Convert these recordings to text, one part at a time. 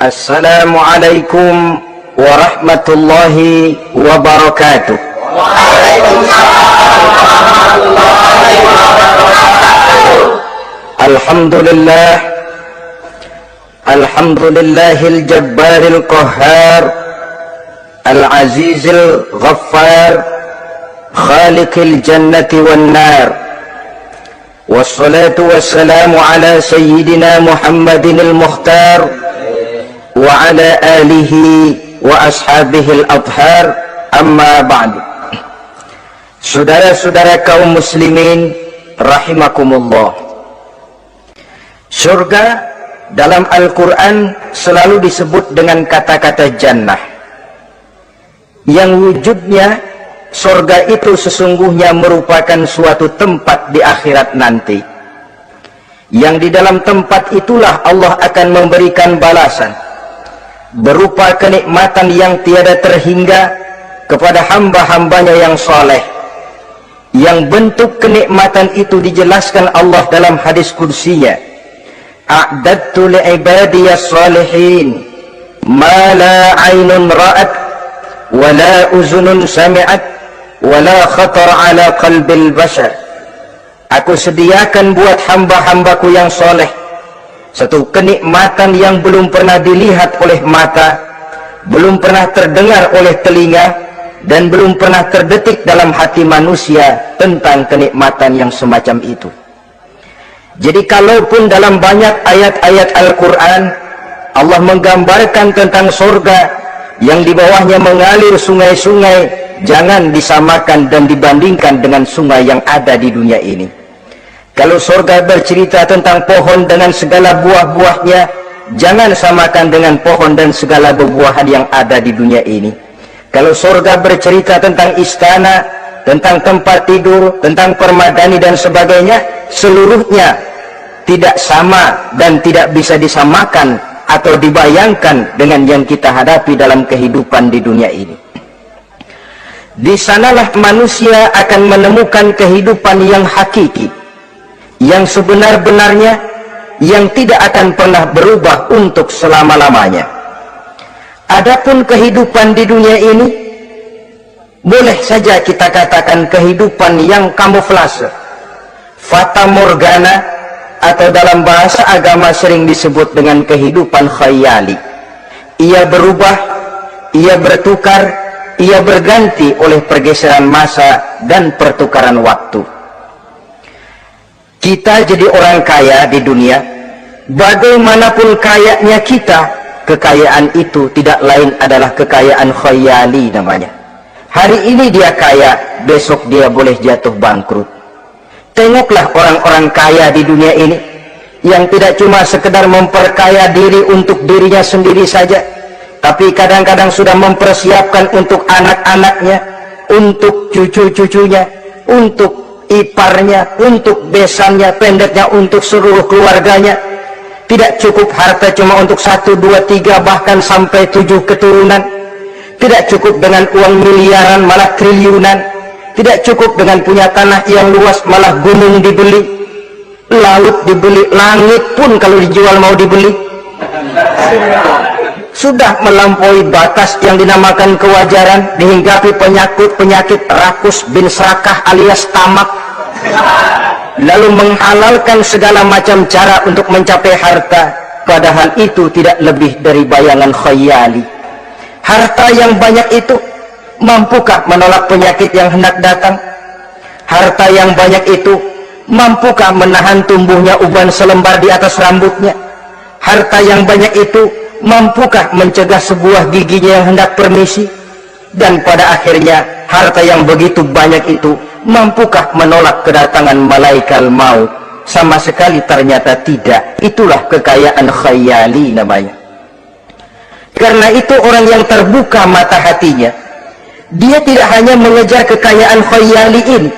Assalamualaikum warahmatullahi wabarakatuh. Waalaikumsalam warahmatullahi wabarakatuh. Alhamdulillah, alhamdulillahil jabbaril qahhar, al-azizil ghaffar, khaliqil jannati wan nar. Wassalatu wassalamu ala sayyidina Muhammadinil mukhtar wa ala alihi wa ashabihil adhar, amma ba'du. Saudara-saudara kaum muslimin rahimakumullah, surga dalam Al-Quran selalu disebut dengan kata-kata jannah, yang wujudnya surga itu sesungguhnya merupakan suatu tempat di akhirat nanti, yang di dalam tempat itulah Allah akan memberikan balasan berupa kenikmatan yang tiada terhingga kepada hamba-hambanya yang soleh, yang bentuk kenikmatan itu dijelaskan Allah dalam hadis kursinya, a'dadtu li'ibadiyas salihin ma la aynun ra'at wa la uzunun sami'at wala khatar ala qalbil bashar. Aku sediakan buat hamba-hambaku yang soleh satu kenikmatan yang belum pernah dilihat oleh mata, belum pernah terdengar oleh telinga, dan belum pernah terdetik dalam hati manusia tentang kenikmatan yang semacam itu. Jadi kalaupun dalam banyak ayat-ayat Al-Quran Allah menggambarkan tentang surga yang di bawahnya mengalir sungai-sungai, jangan disamakan dan dibandingkan dengan sungai yang ada di dunia ini. Kalau surga bercerita tentang pohon dengan segala buah-buahnya, jangan samakan dengan pohon dan segala buah-buahan yang ada di dunia ini. Kalau surga bercerita tentang istana, tentang tempat tidur, tentang permadani dan sebagainya, seluruhnya tidak sama dan tidak bisa disamakan atau dibayangkan dengan yang kita hadapi dalam kehidupan di dunia ini. Di sanalah manusia akan menemukan kehidupan yang hakiki, yang sebenar-benarnya, yang tidak akan pernah berubah untuk selama-lamanya. Adapun kehidupan di dunia ini, boleh saja kita katakan kehidupan yang kamuflase, fata morgana, atau dalam bahasa agama sering disebut dengan kehidupan khayali. Ia berubah, ia bertukar, ia berganti oleh pergeseran masa dan pertukaran waktu. Kita jadi orang kaya di dunia, bagaimanapun kayanya kita, kekayaan itu tidak lain adalah kekayaan khayali namanya. Hari ini dia kaya, besok dia boleh jatuh bangkrut. Tengoklah orang-orang kaya di dunia ini, yang tidak cuma sekedar memperkaya diri untuk dirinya sendiri saja, tapi kadang-kadang sudah mempersiapkan untuk anak-anaknya, untuk cucu-cucunya, untuk iparnya, untuk besannya, pendeknya untuk seluruh keluarganya. Tidak cukup harta cuma untuk 1, 2, 3, bahkan sampai 7 keturunan. Tidak cukup dengan uang miliaran, malah triliunan. Tidak cukup dengan punya tanah yang luas, malah gunung dibeli, laut dibeli, langit pun kalau dijual mau dibeli. Sudah melampaui batas yang dinamakan kewajaran, dihinggapi penyakit rakus bin serakah alias tamak, lalu menghalalkan segala macam cara untuk mencapai harta, padahal itu tidak lebih dari bayangan khayali. Harta yang banyak itu mampukah menolak penyakit yang hendak datang? Harta yang banyak itu mampukah menahan tumbuhnya uban selembar di atas rambutnya? Harta yang banyak itu mampukah mencegah sebuah giginya yang hendak permisi? Dan pada akhirnya harta yang begitu banyak itu mampukah menolak kedatangan malaikat maut? Sama sekali ternyata tidak. Itulah kekayaan khayali namanya. Karena itu orang yang terbuka mata hatinya, dia tidak hanya mengejar kekayaan khayali ini,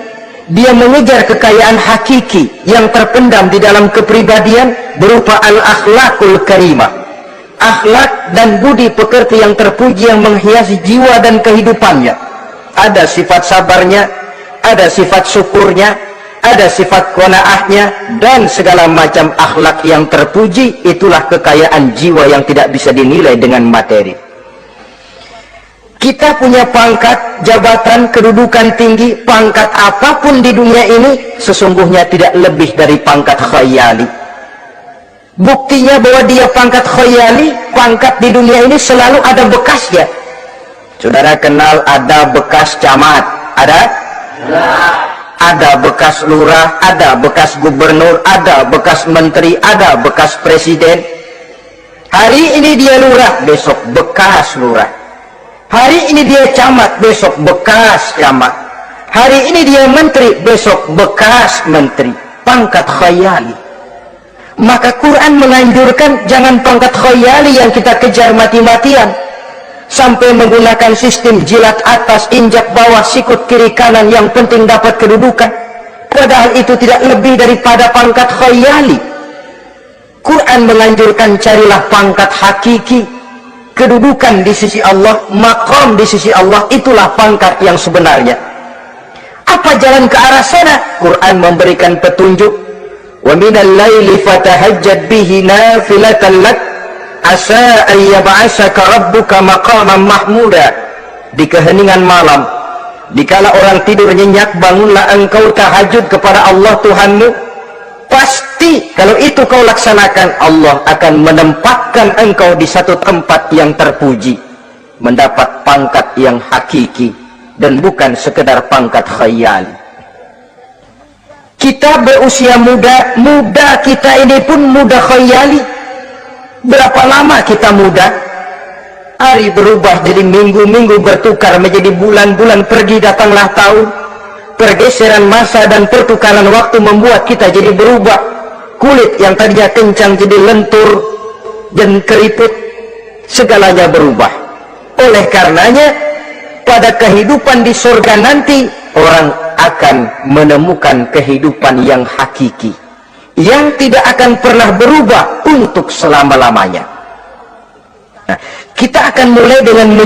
dia mengejar kekayaan hakiki yang terpendam di dalam kepribadian berupa al-akhlakul karimah, akhlak dan budi pekerti yang terpuji yang menghiasi jiwa dan kehidupannya. Ada sifat sabarnya, ada sifat syukurnya, ada sifat qanaahnya, dan segala macam akhlak yang terpuji. Itulah kekayaan jiwa yang tidak bisa dinilai dengan materi. Kita punya pangkat, jabatan, kedudukan tinggi, pangkat apapun di dunia ini sesungguhnya tidak lebih dari pangkat khayali. Buktinya bahwa dia pangkat khayali, pangkat di dunia ini selalu ada bekasnya. Saudara kenal ada bekas camat, ada bekas lurah, ada bekas gubernur, ada bekas menteri, ada bekas presiden. Hari ini dia lurah, besok bekas lurah. Hari ini dia camat, besok bekas camat. Hari ini dia menteri, besok bekas menteri. Pangkat khayali. Maka Quran menganjurkan jangan pangkat khayali yang kita kejar mati-matian, sampai menggunakan sistem jilat atas, injak bawah, sikut kiri kanan, yang penting dapat kedudukan. Padahal itu tidak lebih daripada pangkat khayali. Quran menganjurkan carilah pangkat hakiki, kedudukan di sisi Allah, maqam di sisi Allah. Itulah pangkat yang sebenarnya. Apa jalan ke arah sana? Quran memberikan petunjuk. Wa minal laili fatahajjad bihi nafilatan lak asa an yab'asaka rabbuka maqaman mahmuda. Di keheningan malam, dikala orang tidur nyenyak, bangunlah engkau tahajud kepada Allah Tuhanmu. Pasti kalau itu kau laksanakan, Allah akan menempatkan engkau di satu tempat yang terpuji, mendapat pangkat yang hakiki dan bukan sekedar pangkat khayali. Kita berusia muda, muda kita ini pun muda khayali. Berapa lama kita muda? Hari berubah jadi minggu, minggu bertukar menjadi bulan, bulan pergi datanglah tahun. Pergeseran masa dan pertukaran waktu membuat kita jadi berubah. Kulit yang tadinya kencang jadi lentur dan keriput, segalanya berubah. Oleh karenanya, pada kehidupan di surga nanti, orang akan menemukan kehidupan yang hakiki, yang tidak akan pernah berubah untuk selama-lamanya. Nah, kita akan mulai dengan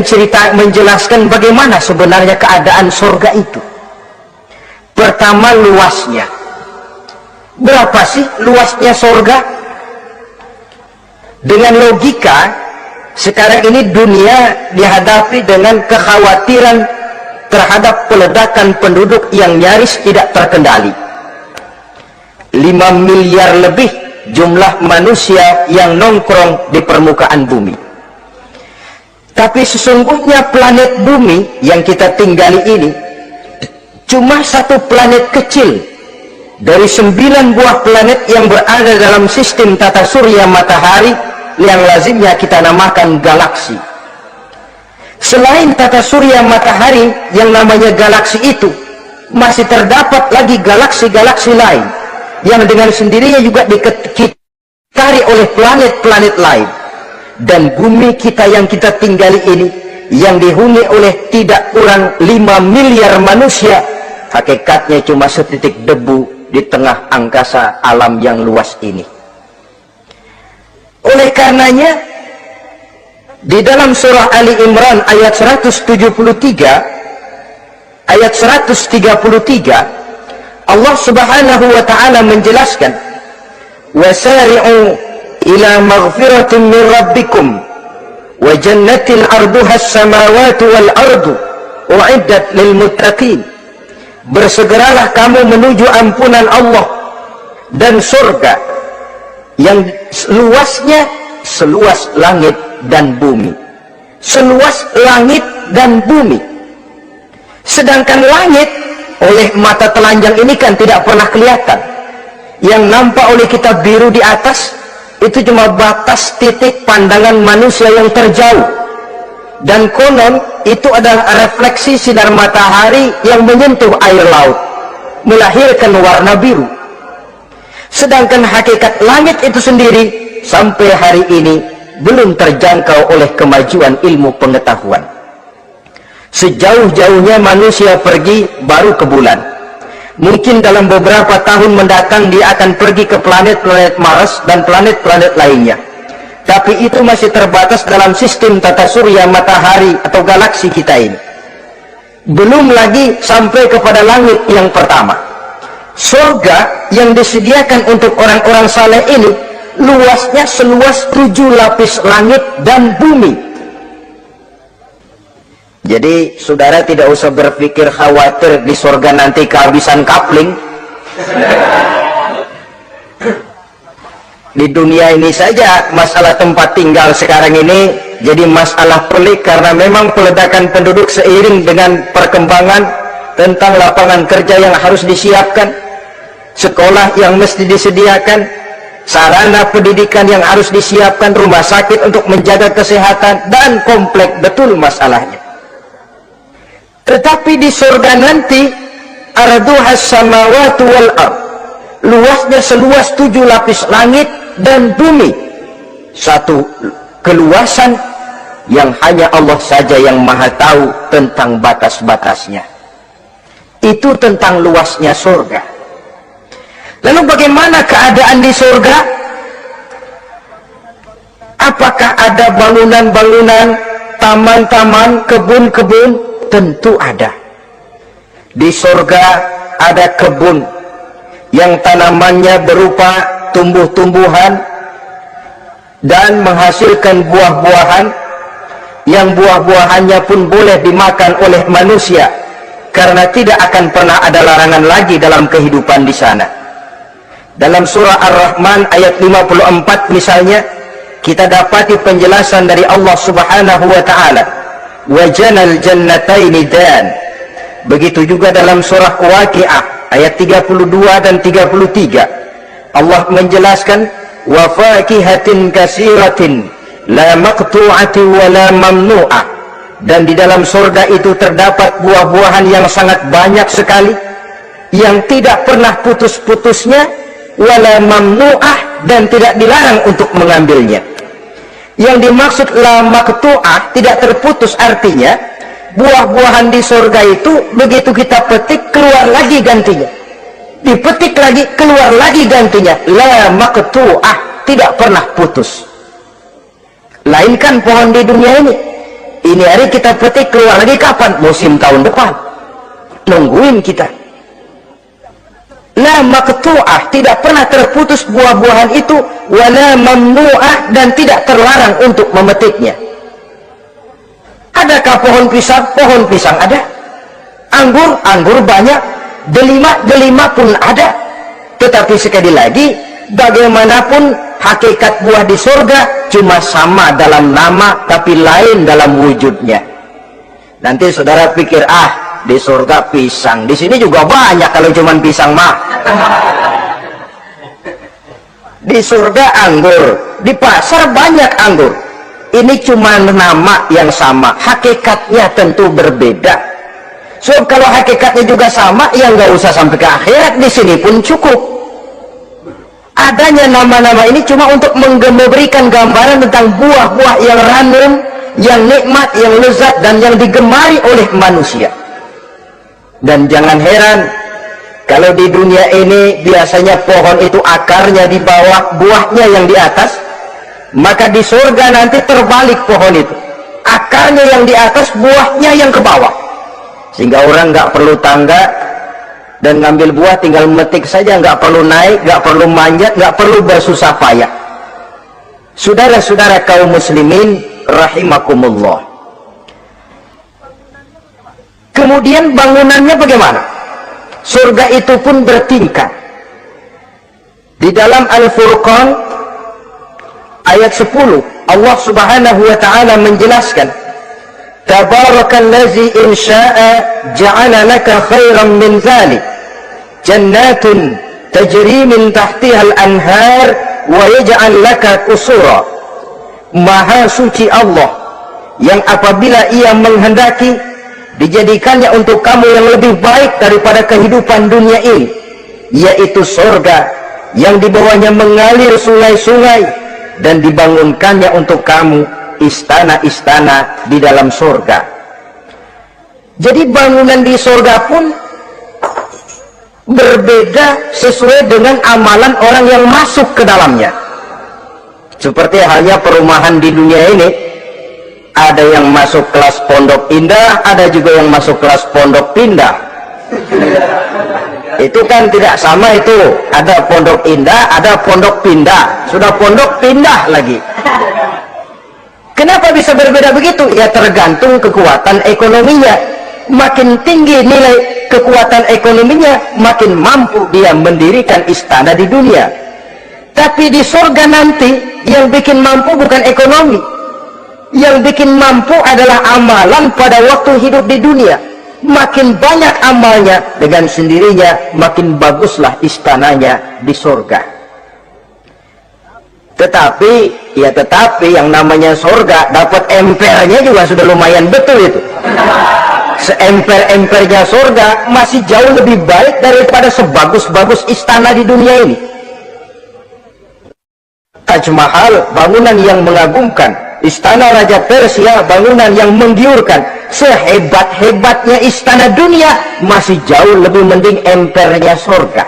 menjelaskan bagaimana sebenarnya keadaan surga itu. Pertama, luasnya. Berapa sih luasnya surga? Dengan logika, sekarang ini dunia dihadapi dengan kekhawatiran terhadap peledakan penduduk yang nyaris tidak terkendali. 5 miliar lebih jumlah manusia yang nongkrong di permukaan bumi. Tapi sesungguhnya planet bumi yang kita tinggali ini cuma satu planet kecil dari 9 buah planet yang berada dalam sistem tata surya matahari yang lazimnya kita namakan galaksi. Selain tata surya matahari yang namanya galaksi itu, masih terdapat lagi galaksi-galaksi lain yang dengan sendirinya juga dikitari oleh planet-planet lain. Dan bumi kita yang kita tinggali ini, yang dihuni oleh tidak kurang 5 miliar manusia, hakikatnya cuma setitik debu di tengah angkasa alam yang luas ini. Oleh karenanya, di dalam surah Ali Imran ayat 173, ayat 133, Allah Subhanahu wa taala menjelaskan, wasari'u ila maghfiratin min rabbikum wa jannatin 'arduha as-samawati wal ardu u'iddat lil muttaqin. Bersegeralah kamu menuju ampunan Allah dan surga yang luasnya seluas langit dan bumi. Seluas langit dan bumi. Sedangkan langit oleh mata telanjang ini kan tidak pernah kelihatan. Yang nampak oleh kita biru di atas itu cuma batas titik pandangan manusia yang terjauh. Dan konon itu adalah refleksi sinar matahari yang menyentuh air laut, melahirkan warna biru. Sedangkan hakikat langit itu sendiri sampai hari ini belum terjangkau oleh kemajuan ilmu pengetahuan. Sejauh-jauhnya manusia pergi baru ke bulan. Mungkin dalam beberapa tahun mendatang dia akan pergi ke planet-planet Mars dan planet-planet lainnya. Tapi itu masih terbatas dalam sistem tata surya matahari atau galaksi kita ini. Belum lagi sampai kepada langit yang pertama. surga yang disediakan untuk orang-orang saleh ini luasnya seluas 7 lapis langit dan bumi. Jadi saudara tidak usah berpikir khawatir di surga nanti kehabisan kapling. Di dunia ini saja masalah tempat tinggal sekarang ini jadi masalah pelik, karena memang peledakan penduduk seiring dengan perkembangan tentang lapangan kerja yang harus disiapkan, sekolah yang mesti disediakan, sarana pendidikan yang harus disiapkan, rumah sakit untuk menjaga kesehatan, dan kompleks betul masalahnya. Tetapi di surga nanti arduhas samawati wal ard, luasnya seluas 7 lapis langit dan bumi, satu keluasan yang hanya Allah saja yang maha tahu tentang batas-batasnya. Itu tentang luasnya surga. Lalu bagaimana keadaan di surga? Apakah ada bangunan-bangunan, taman-taman, kebun-kebun? Tentu ada. Di surga ada kebun yang tanamannya berupa tumbuh-tumbuhan dan menghasilkan buah-buahan, yang buah-buahannya pun boleh dimakan oleh manusia, karena tidak akan pernah ada larangan lagi dalam kehidupan di sana. Dalam surah Ar-Rahman ayat 54 misalnya, kita dapati penjelasan dari Allah Subhanahu wa taala, wa janal jannataini dan. Begitu juga dalam surah Waqiah ayat 32 dan 33, Allah menjelaskan wa fakihatin kasiratin la maqtu'ati wa la mamnu'ah, dan di dalam surga itu terdapat buah-buahan yang sangat banyak sekali yang tidak pernah putus-putusnya, wa la mamnu'ah, dan tidak dilarang untuk mengambilnya. Yang dimaksud la maqtu'ah, tidak terputus, artinya buah-buahan di surga itu begitu kita petik keluar lagi gantinya, dipetik lagi keluar lagi gantinya, la maqtu'ah, tidak pernah putus. Lainkan pohon di dunia ini hari kita petik keluar lagi kapan? Musim tahun depan, nungguin kita. La maqtu'ah, tidak pernah terputus buah-buahan itu, wala mamnu'ah, dan tidak terlarang untuk memetiknya. Adakah pohon pisang? Pohon pisang ada. Anggur banyak. Delima pun ada. Tetapi sekali lagi, bagaimanapun hakikat buah di surga cuma sama dalam nama tapi lain dalam wujudnya. Nanti saudara pikir, di surga pisang, di sini juga banyak kalau cuma pisang mah. Di surga anggur, di pasar banyak anggur. Ini cuma nama yang sama, hakikatnya tentu berbeda. So kalau hakikatnya juga sama, ya nggak usah sampai ke akhirat, di sini pun cukup. Adanya nama-nama ini cuma untuk memberikan gambaran tentang buah-buah yang ranum, yang nikmat, yang lezat, dan yang digemari oleh manusia. Dan jangan heran kalau di dunia ini biasanya pohon itu akarnya di bawah, buahnya yang di atas, maka di surga nanti terbalik pohon itu, akarnya yang di atas, buahnya yang ke bawah, sehingga orang nggak perlu tangga dan ngambil buah, tinggal metik saja, nggak perlu naik, nggak perlu manjat, nggak perlu bersusah payah. Saudara-saudara kaum muslimin rahimakumullah, kemudian bangunannya bagaimana? Surga itu pun bertingkat. Di dalam Al-Furqan ayat 10, Allah Subhanahu wa ta'ala menjelaskan, Tabarakallazi in sya'a ja'ala laka khairan min dzalik jannatun tajri min tahtiha al-anhar wa yaj'al laka qusura. Maha suci Allah yang apabila ia menghendaki dijadikannya untuk kamu yang lebih baik daripada kehidupan dunia ini, yaitu surga yang di bawahnya mengalir sungai-sungai, dan dibangunkannya untuk kamu istana-istana di dalam surga. Jadi bangunan di surga pun berbeda sesuai dengan amalan orang yang masuk ke dalamnya. Seperti halnya perumahan di dunia ini, ada yang masuk kelas pondok indah, ada juga yang masuk kelas pondok pindah. Itu kan tidak sama itu. Ada pondok indah, ada pondok pindah. Sudah pondok pindah lagi. Kenapa bisa berbeda begitu? Ya tergantung kekuatan ekonominya. Makin tinggi nilai kekuatan ekonominya, makin mampu dia mendirikan istana di dunia. Tapi di surga nanti, yang bikin mampu bukan ekonomi. Yang bikin mampu adalah amalan pada waktu hidup di dunia. Makin banyak amalnya, dengan sendirinya makin baguslah istananya di surga. Tetapi yang namanya surga, dapat empernya juga sudah lumayan betul itu. Seemper-empernya surga masih jauh lebih baik daripada sebagus-bagus istana di dunia ini. Taj Mahal, bangunan yang mengagumkan. Istana Raja Persia, bangunan yang menggiurkan. Sehebat-hebatnya istana dunia, masih jauh lebih mending empernya surga.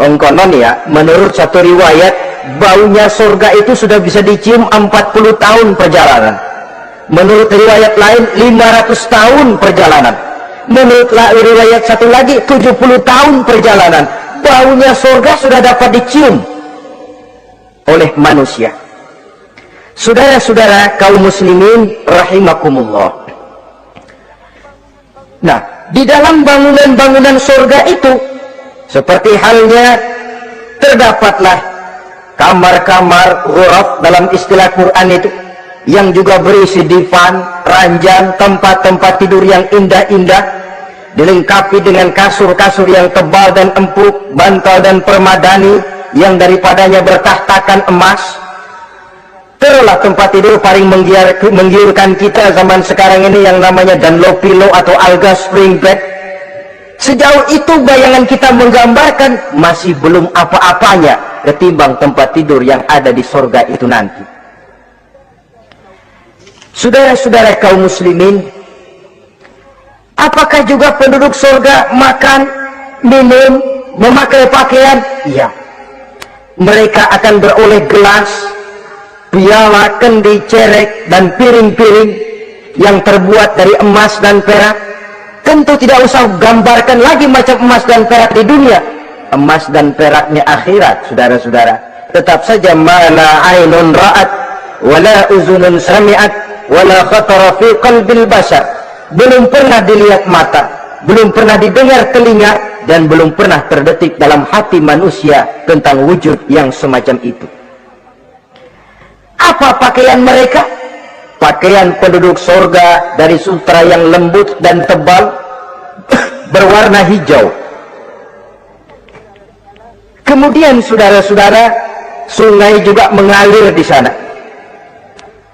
Konon ya, menurut satu riwayat, baunya surga itu sudah bisa dicium 40 tahun perjalanan. Menurut riwayat lain 500 tahun perjalanan. Menurut riwayat satu lagi 70 tahun perjalanan. Baunya surga sudah dapat dicium oleh manusia. Saudara-saudara kaum muslimin rahimakumullah. Nah, di dalam bangunan-bangunan surga itu, seperti halnya terdapatlah kamar-kamar ghuraf dalam istilah Quran itu, yang juga berisi divan, ranjang, tempat-tempat tidur yang indah-indah, dilengkapi dengan kasur-kasur yang tebal dan empuk, bantal dan permadani yang daripadanya bertahtakan emas. Terulah tempat tidur paling menggiurkan kita zaman sekarang ini yang namanya Dunlopillow atau Alga Spring Bed. Sejauh itu bayangan kita menggambarkan masih belum apa-apanya ketimbang tempat tidur yang ada di surga itu nanti. Saudara-saudara kaum muslimin, apakah juga penduduk surga makan, minum, memakai pakaian? Iya. Mereka akan beroleh gelas, piala, kendi, cerek, dan piring-piring yang terbuat dari emas dan perak. Tentu tidak usah gambarkan lagi macam emas dan perak di dunia. Emas dan peraknya akhirat, saudara-saudara. Tetap saja mana ainun ra'at, wala uzunun sami'at, wala khatara fi qalbil bashar. Belum pernah dilihat mata, belum pernah didengar telinga, dan belum pernah terdetik dalam hati manusia tentang wujud yang semacam itu. Apa pakaian mereka? Pakaian penduduk surga dari sutra yang lembut dan tebal, berwarna hijau. Kemudian saudara-saudara, sungai juga mengalir di sana.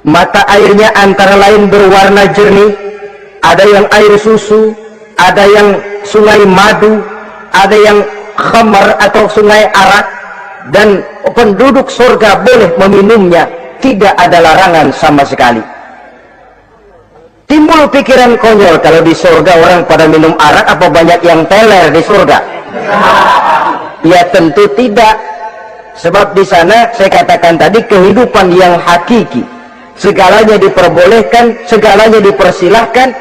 Mata airnya antara lain berwarna jernih, ada yang air susu, ada yang sungai madu, ada yang khamar atau sungai arak, dan penduduk surga boleh meminumnya, tidak ada larangan sama sekali. Timbul pikiran konyol, kalau di surga orang pada minum arak, apa banyak yang teler di surga? Ya tentu tidak, sebab di sana saya katakan tadi kehidupan yang hakiki, segalanya diperbolehkan, segalanya dipersilahkan.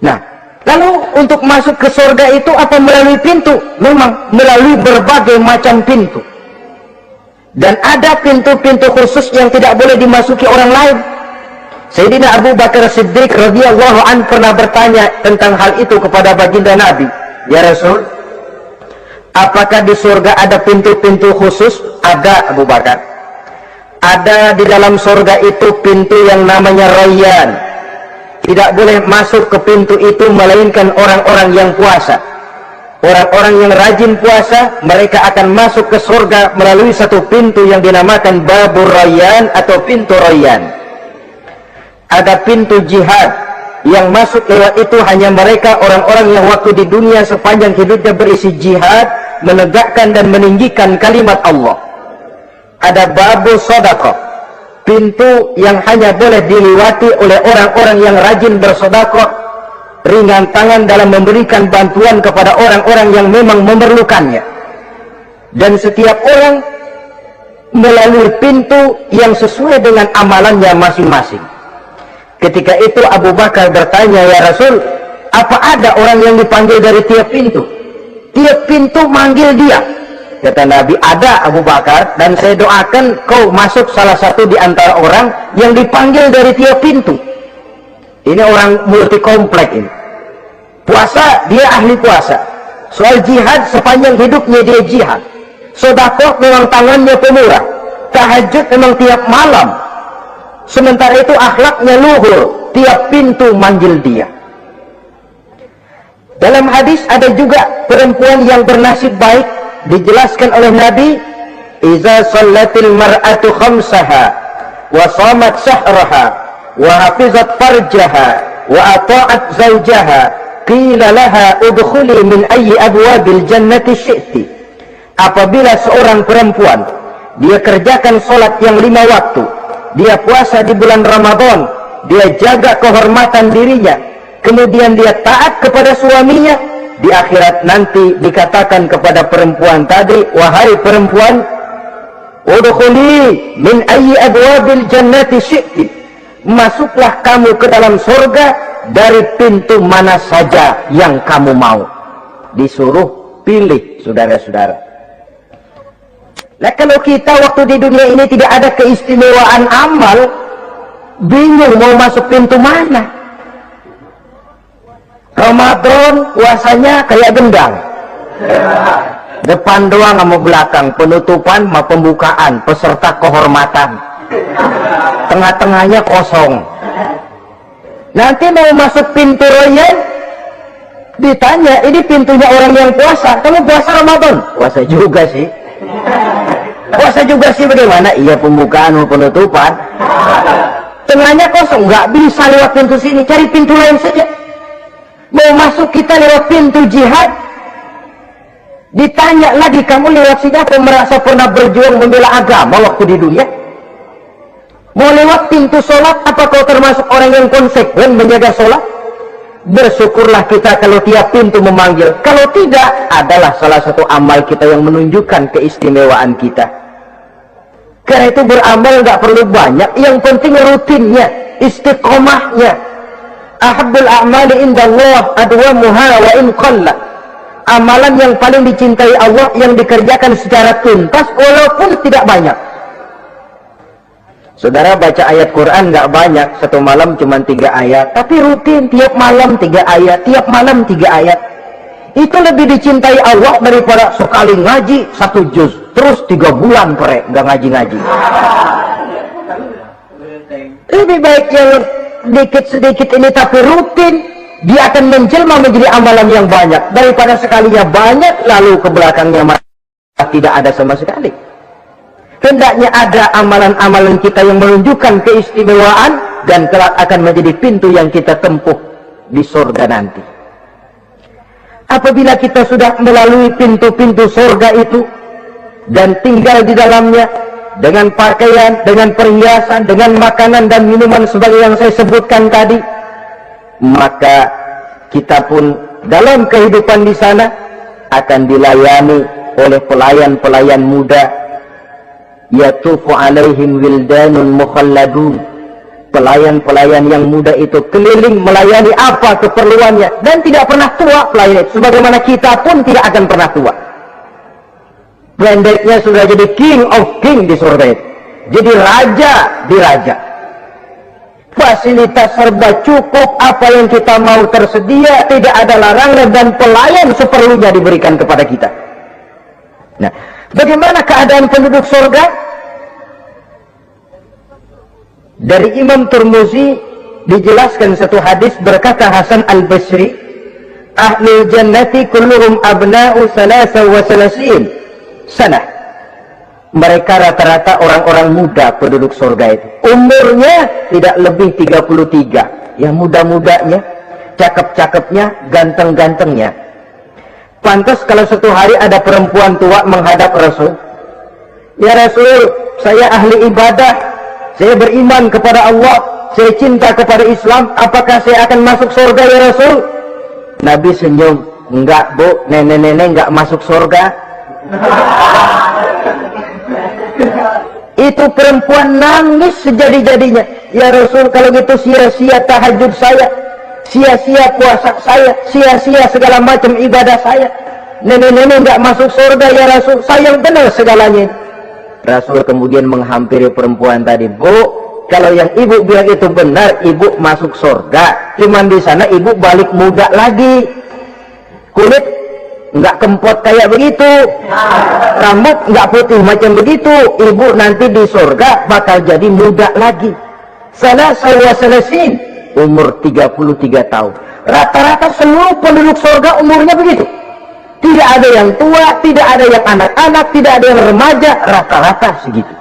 Nah, lalu untuk masuk ke surga itu apa melalui pintu? Memang melalui berbagai macam pintu. Dan ada pintu-pintu khusus yang tidak boleh dimasuki orang lain. Sayyidina Abu Bakar Siddiq radhiyallahu anhu pernah bertanya tentang hal itu kepada baginda Nabi. Ya Rasul, apakah di surga ada pintu-pintu khusus? Ada, Abu Bakar. Ada di dalam surga itu pintu yang namanya Rayyan. Tidak boleh masuk ke pintu itu melainkan orang-orang yang puasa. Orang-orang yang rajin puasa, mereka akan masuk ke surga melalui satu pintu yang dinamakan Babur Rayyan atau pintu Rayyan. Ada pintu jihad, yang masuk lewat itu hanya mereka orang-orang yang waktu di dunia sepanjang hidupnya berisi jihad, menegakkan dan meninggikan kalimat Allah. Ada Babur Shadaqah, pintu yang hanya boleh dilewati oleh orang-orang yang rajin bersedekah, ringan tangan dalam memberikan bantuan kepada orang-orang yang memang memerlukannya. Dan setiap orang melalui pintu yang sesuai dengan amalannya masing-masing. Ketika itu Abu Bakar bertanya, ya Rasul, apa ada orang yang dipanggil dari tiap pintu? Tiap pintu manggil dia. Kata Nabi, ada Abu Bakar, dan saya doakan kau masuk salah satu di antara orang yang dipanggil dari tiap pintu. Ini orang multi komplek ini. Puasa, dia ahli puasa. Soal jihad, sepanjang hidupnya dia jihad. Sedekah memang tangannya pemurah. Tahajud memang tiap malam. Sementara itu akhlaknya luhur. Tiap pintu manggil dia. Dalam hadis ada juga perempuan yang bernasib baik. Dijelaskan oleh Nabi, iza sallatil mar'atu khamsaha wa shamat shahraha wa hafizat farjaha wa ata'at zawjaha qila laha udkhuli min ayyi abwabil jannati syi'ti. Apabila seorang perempuan dia kerjakan sholat yang 5 waktu, dia puasa di bulan Ramadan, dia jaga kehormatan dirinya, kemudian dia taat kepada suaminya, di akhirat nanti dikatakan kepada perempuan tadi, wahai perempuan, udkhuli min ayyi abwabil jannati syi'ti, masuklah kamu ke dalam surga dari pintu mana saja yang kamu mau. Disuruh pilih, saudara-saudara. Nah, kalau kita waktu di dunia ini tidak ada keistimewaan amal, bingung mau masuk pintu mana. Ramadan puasanya kayak gendang, depan doang sama belakang, penutupan sama pembukaan, peserta kehormatan, tengah-tengahnya kosong. Nanti mau masuk pintu royal, ditanya, ini pintunya orang yang puasa, kamu puasa Ramadan? Puasa juga sih. Puasa juga sih, bagaimana? Iya, pembukaan sama penutupan, tengahnya kosong, nggak bisa lewat pintu sini, cari pintu lain saja. Mau masuk kita lewat pintu jihad, ditanya lagi, kamu lewat sini apa merasa pernah berjuang membela agama waktu di dunia? Mau lewat pintu sholat, apa kau termasuk orang yang konsekuen menjaga sholat? Bersyukurlah kita kalau tiap pintu memanggil. Kalau tidak, adalah salah satu amal kita yang menunjukkan keistimewaan kita. Karena itu beramal nggak perlu banyak, yang penting rutinnya, istiqomahnya. Ahabbul a'mali indallah adwamuha wa in qalla. Amalan yang paling dicintai Allah yang dikerjakan secara tuntas walaupun tidak banyak. Saudara baca ayat Quran nggak banyak, satu malam cuma 3 ayat, tapi rutin tiap malam 3 ayat, tiap malam 3 ayat. Itu lebih dicintai Allah daripada sekali ngaji 1 juz terus 3 bulan nggak ngaji-ngaji. Lebih baik yang sedikit-sedikit ini tapi rutin, dia akan menjelma menjadi amalan yang banyak daripada sekalinya banyak lalu ke belakangnya tidak ada sama sekali. Hendaknya ada amalan-amalan kita yang menunjukkan keistimewaan dan kelak akan menjadi pintu yang kita tempuh di surga nanti. Apabila kita sudah melalui pintu-pintu surga itu dan tinggal di dalamnya dengan pakaian, dengan perhiasan, dengan makanan dan minuman sebagai yang saya sebutkan tadi, maka kita pun dalam kehidupan di sana akan dilayani oleh pelayan-pelayan muda. Yatufu alaihim wildanun mukhalladun. Pelayan-pelayan yang muda itu keliling melayani apa keperluannya dan tidak pernah tua pelayan itu, sebagaimana kita pun tidak akan pernah tua. Pendeknya sudah jadi king of king di surga itu, jadi raja di raja. Fasilitas serba cukup, apa yang kita mau tersedia, tidak ada larangan dan pelayan seperlunya diberikan kepada kita. Nah, bagaimana keadaan penduduk surga? Dari Imam Tirmizi dijelaskan satu hadis, berkata Hasan al-Basri, ahlul jannati kulluhum abna'u salasa wa salasin sana. Mereka rata-rata orang-orang muda penduduk surga itu, umurnya tidak lebih 33, ya muda-mudanya, cakep-cakepnya, ganteng-gantengnya. Pantas kalau suatu hari ada perempuan tua menghadap Rasul, ya Rasul, saya ahli ibadah, saya beriman kepada Allah, saya cinta kepada Islam, apakah saya akan masuk surga ya Rasul? Nabi senyum, enggak bu, nenek-nenek enggak masuk surga. Itu perempuan nangis sejadi-jadinya, ya Rasul, kalau gitu sia-sia tahajud saya sia-sia puasa saya, sia-sia segala macam ibadah saya. Nenek-nenek nggak masuk surga ya Rasul, sayang benar segalanya. Rasul kemudian menghampiri perempuan tadi, Bu, kalau yang ibu bilang itu benar, ibu masuk surga, cuman di sana ibu balik muda lagi, kulit nggak kempot kayak begitu, rambut nggak putih macam begitu, ibu nanti di surga bakal jadi muda lagi. Sana saya selesin umur 33 tahun. Rata-rata seluruh penduduk surga umurnya begitu. Tidak ada yang tua, tidak ada yang anak-anak, tidak ada yang remaja, rata-rata segitu.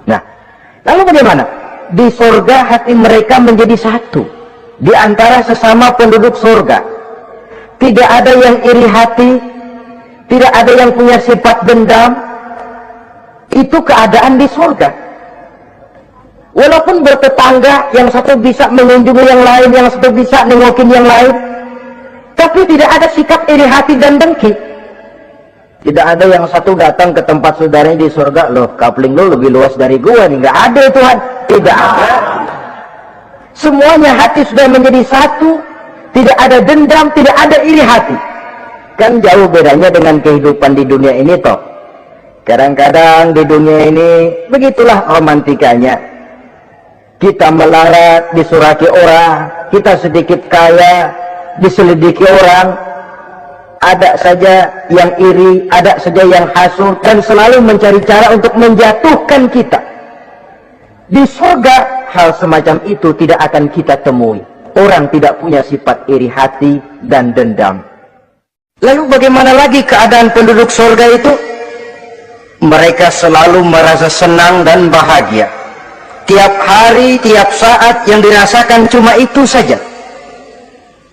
Nah, lalu bagaimana? Di surga hati mereka menjadi satu di antara sesama penduduk surga. Tidak ada yang iri hati, tidak ada yang punya sifat dendam. Itu keadaan di surga. Walaupun bertetangga, yang satu bisa mengunjungi yang lain, yang satu bisa nengokin yang lain, tapi tidak ada sikap iri hati dan dengki. Tidak ada yang satu datang ke tempat saudaranya di surga, loh kapling lo lebih luas dari gua nih. Nggak ada Tuhan, tidak ada. Semuanya hati sudah menjadi satu, tidak ada dendam, tidak ada iri hati. Kan jauh bedanya dengan kehidupan di dunia ini toh. Kadang-kadang di dunia ini begitulah romantikanya. Kita melarat, disuraki orang, kita sedikit kaya, diselidiki orang, ada saja yang iri, ada saja yang hasut, dan selalu mencari cara untuk menjatuhkan kita. Di surga, hal semacam itu tidak akan kita temui. Orang tidak punya sifat iri hati dan dendam. Lalu bagaimana lagi keadaan penduduk surga itu? Mereka selalu merasa senang dan bahagia. Tiap hari, tiap saat yang dirasakan cuma itu saja.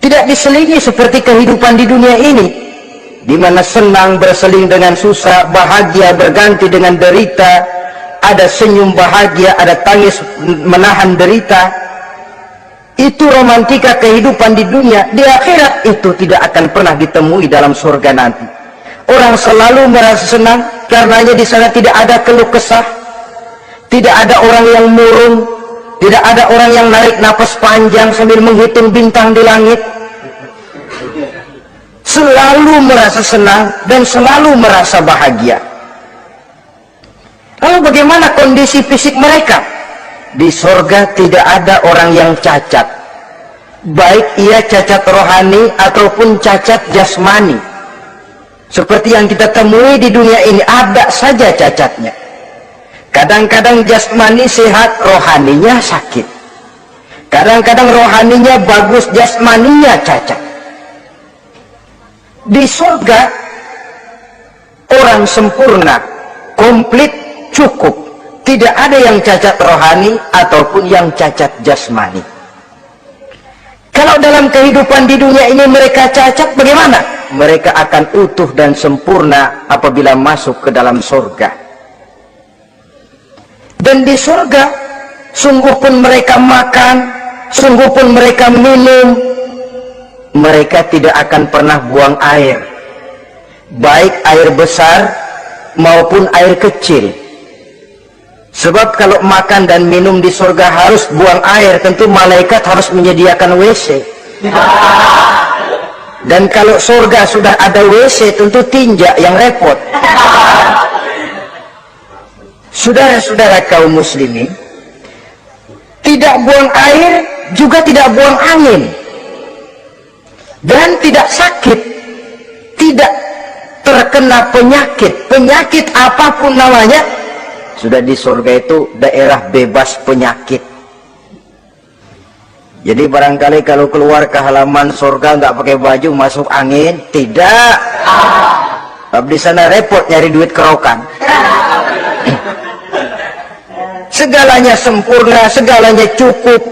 Tidak diselingi seperti kehidupan di dunia ini, di mana senang berseling dengan susah, bahagia berganti dengan derita, ada senyum bahagia, ada tangis menahan derita. Itu romantika kehidupan di dunia. Di akhirat itu tidak akan pernah ditemui dalam surga nanti. Orang selalu merasa senang, karenanya di sana tidak ada keluh kesah. Tidak ada orang yang murung, tidak ada orang yang narik napas panjang sambil menghitung bintang di langit. Selalu merasa senang dan selalu merasa bahagia. Lalu bagaimana kondisi fisik mereka? Di surga tidak ada orang yang cacat, baik ia cacat rohani ataupun cacat jasmani. Seperti yang kita temui di dunia ini, ada saja cacatnya. Kadang-kadang jasmani sehat, rohaninya sakit. Kadang-kadang rohaninya bagus, jasmaninya cacat. Di surga, orang sempurna, komplit, cukup. Tidak ada yang cacat rohani ataupun yang cacat jasmani. Kalau dalam kehidupan di dunia ini mereka cacat, bagaimana? Mereka akan utuh dan sempurna apabila masuk ke dalam surga. Dan di surga, sungguh pun mereka makan, sungguh pun mereka minum, mereka tidak akan pernah buang air, baik air besar maupun air kecil. Sebab kalau makan dan minum di surga harus buang air, tentu malaikat harus menyediakan WC. Dan kalau surga sudah ada WC, tentu tinja yang repot. Saudara-saudara kaum muslimin, tidak buang air, juga tidak buang angin, dan tidak sakit, tidak terkena penyakit apapun namanya. Sudah di surga itu daerah bebas penyakit. Jadi barangkali kalau keluar ke halaman surga nggak pakai baju masuk angin, tidak. Tapi di sana repot nyari duit kerokan. Segalanya sempurna, segalanya cukup.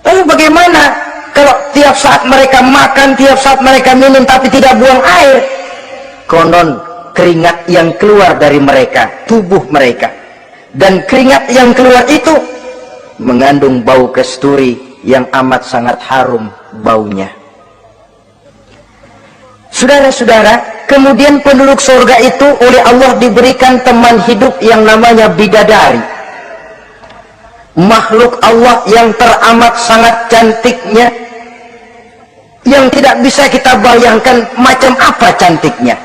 Lalu bagaimana kalau tiap saat mereka makan, tiap saat mereka minum, tapi tidak buang air? Konon keringat yang keluar dari mereka, tubuh mereka, dan keringat yang keluar itu mengandung bau kasturi yang amat sangat harum baunya. Saudara-saudara, kemudian penduduk surga itu oleh Allah diberikan teman hidup yang namanya bidadari. makhluk Allah yang teramat sangat cantiknya, yang tidak bisa kita bayangkan macam apa cantiknya.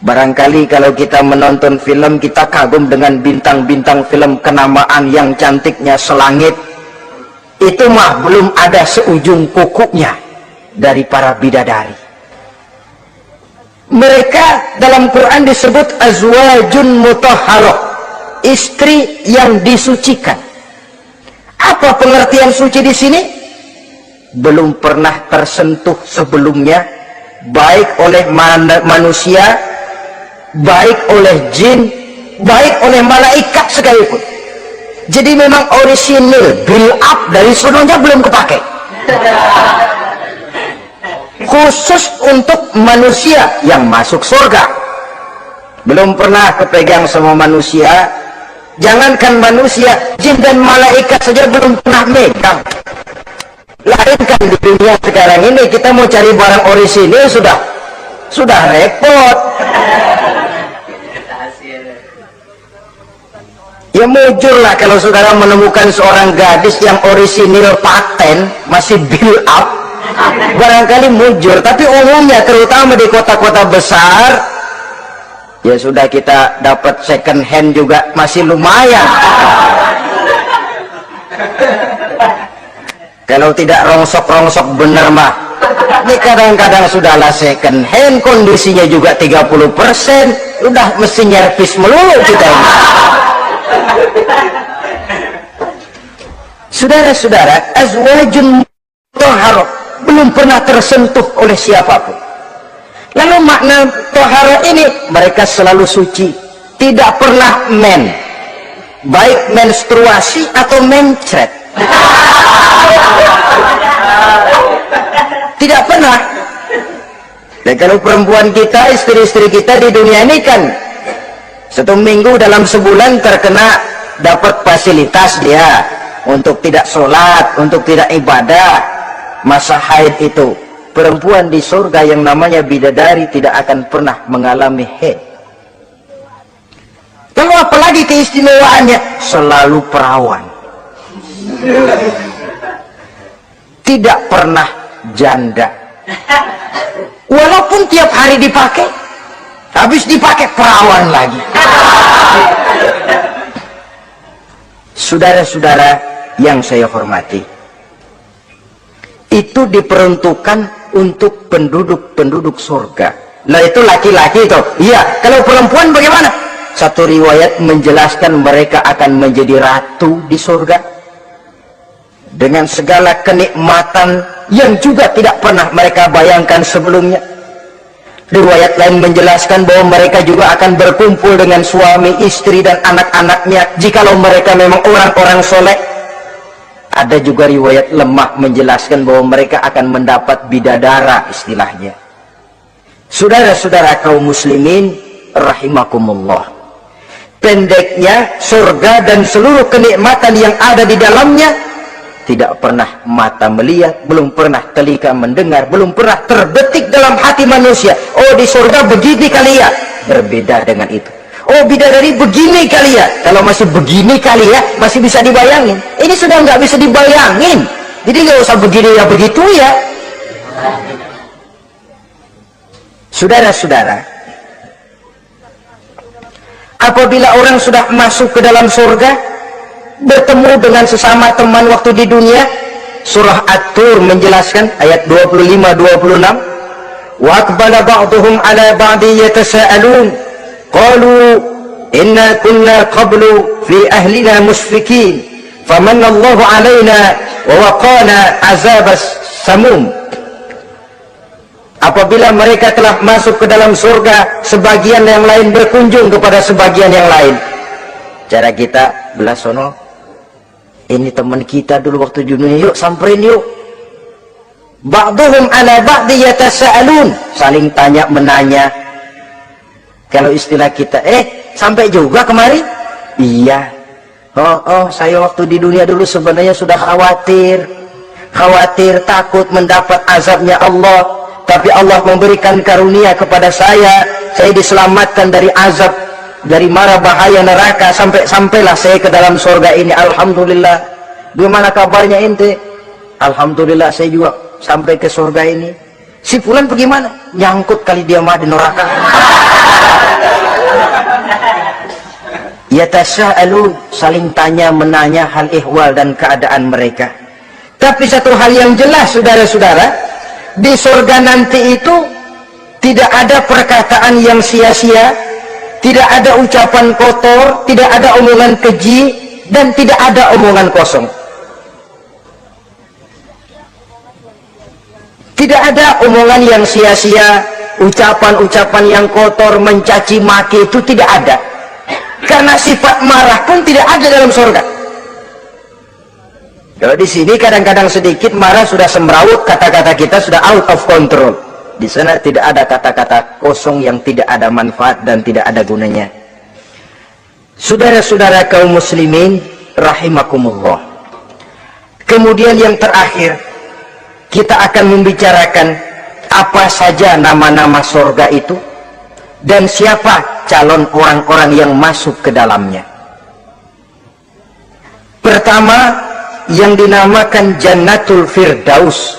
Barangkali kalau kita menonton film, kita kagum dengan bintang-bintang film kenamaan yang cantiknya selangit. Itu mah belum ada seujung kukunya dari para bidadari. Mereka dalam Quran disebut azwajun mutahharah, istri yang disucikan. Apa pengertian suci di sini? Belum pernah tersentuh sebelumnya, baik oleh manusia, baik oleh jin, baik oleh malaikat sekalipun. Jadi memang orisinil, build up dari sononya belum kepake. Khusus untuk manusia yang masuk surga, belum pernah kepegang sama manusia. Jangankan manusia, jin dan malaikat saja belum pernah megang. Lainkan di dunia sekarang ini, kita mau cari barang orisinil sudah repot. Ya mujurlah kalau saudara menemukan seorang gadis yang orisinil paten, masih build up, barangkali mujur. Tapi umumnya terutama di kota-kota besar, ya sudah, kita dapat second hand juga masih lumayan. Kalau tidak rongsok-rongsok bener mah, ini kadang-kadang sudahlah second hand, kondisinya juga 30%, udah mesti nyervis melulu kita ini. Saudara-saudara, azwajun mutahharah belum pernah tersentuh oleh siapapun. Lalu makna tohara ini, mereka selalu suci, tidak pernah baik menstruasi atau mencret, tidak pernah. Dan kalau perempuan kita, istri-istri kita di dunia ini kan 1 minggu dalam sebulan terkena dapat fasilitas dia untuk tidak sholat, untuk tidak ibadah, masa haid itu. Perempuan di surga yang namanya bidadari tidak akan pernah mengalami haid. Lalu apalagi keistimewaannya? Selalu perawan, tidak pernah janda. Walaupun tiap hari dipakai, habis dipakai perawan lagi. Saudara-saudara yang saya hormati, itu diperuntukkan untuk penduduk-penduduk surga. Nah itu laki-laki itu. Iya, kalau perempuan bagaimana? Satu riwayat menjelaskan mereka akan menjadi ratu di surga dengan segala kenikmatan yang juga tidak pernah mereka bayangkan sebelumnya. Riwayat lain menjelaskan bahwa mereka juga akan berkumpul dengan suami, istri, dan anak-anaknya jikalau mereka memang orang-orang soleh. Ada juga riwayat lemah menjelaskan bahwa mereka akan mendapat bidadara istilahnya. Saudara-saudara kaum muslimin rahimakumullah, pendeknya surga dan seluruh kenikmatan yang ada di dalamnya tidak pernah mata melihat, belum pernah telinga mendengar, belum pernah terbetik dalam hati manusia. Oh, di surga begini kali ya, berbeda dengan itu. Oh, bidadari begini kali ya, kalau masih begini kali ya, masih bisa dibayangin. Ini sudah nggak bisa dibayangin, jadi nggak usah begini ya begitu ya. Saudara-saudara, apabila orang sudah masuk ke dalam surga, bertemu dengan sesama teman waktu di dunia, surah At-Tur menjelaskan ayat 25-26, wa aqbala ba'duhum ala ba'di yatasaalun qalu inna kunna qablu fi ahlina musyfikin famanna Allahu alaina wa waqana azabas samum. Apabila mereka telah masuk ke dalam surga, sebagian yang lain berkunjung kepada sebagian yang lain. Cara kita belah sono, ini teman kita dulu waktu di dunia, yuk samperin yuk. Ba'duhum ala ba'di yatasaalun, saling tanya menanya. Kalau istilah kita, sampai juga kemari? Iya. Oh, saya waktu di dunia dulu sebenarnya sudah khawatir, takut mendapat azabnya Allah. Tapi Allah memberikan karunia kepada saya diselamatkan dari azab dari mara bahaya neraka, sampailah saya ke dalam surga ini. Alhamdulillah. Gimana kabarnya ente? Alhamdulillah saya juga sampai ke surga ini. Si fulan bagaimana? Nyangkut kali dia mah di neraka. Yatasa'alun, saling tanya menanya hal ihwal dan keadaan mereka. Tapi satu hal yang jelas saudara-saudara, di surga nanti itu tidak ada perkataan yang sia-sia, tidak ada ucapan kotor, tidak ada omongan keji, dan tidak ada omongan kosong. Tidak ada omongan yang sia-sia, ucapan-ucapan yang kotor, mencaci maki, itu tidak ada. Karena sifat marah pun tidak ada dalam surga. Kalau di sini kadang-kadang sedikit marah sudah semrawut, kata-kata kita sudah out of control. Di sana tidak ada kata-kata kosong yang tidak ada manfaat dan tidak ada gunanya. Saudara-saudara kaum muslimin rahimakumullah. Kemudian yang terakhir, kita akan membicarakan apa saja nama-nama surga itu dan siapa calon orang-orang yang masuk ke dalamnya. Pertama, yang dinamakan Jannatul Firdaus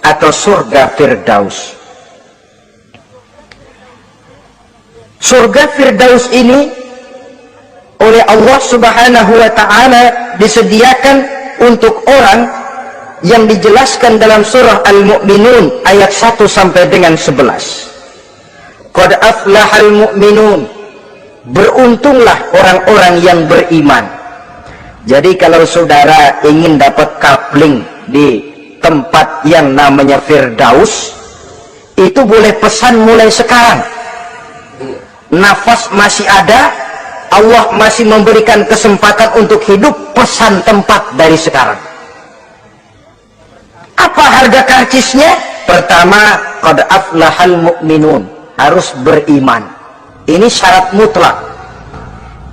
atau surga Firdaus. Surga Firdaus ini oleh Allah Subhanahu wa ta'ala disediakan untuk orang yang dijelaskan dalam surah Al-Mu'minun ayat 1 sampai dengan 11. Qad aflahal mu'minun, beruntunglah orang-orang yang beriman. Jadi kalau saudara ingin dapat kapling di tempat yang namanya Firdaus, itu boleh pesan mulai sekarang. Nafas masih ada, Allah masih memberikan kesempatan untuk hidup, pesan tempat dari sekarang. Apa harga karcisnya? Pertama, qad aflahal mu'minun, harus beriman. Ini syarat mutlak.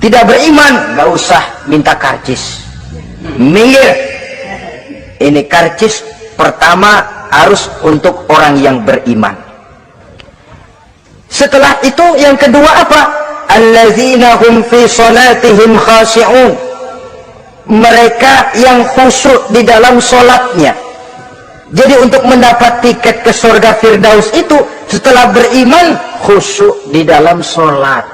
Tidak beriman, nggak usah minta karcis. Minggir. Ini karcis pertama harus untuk orang yang beriman. Setelah itu yang kedua apa? Allazina hum fi salatihim khashi'un, mereka yang khusyuk di dalam solatnya. Jadi untuk mendapat tiket ke surga Firdaus itu setelah beriman, khusyuk di dalam solat.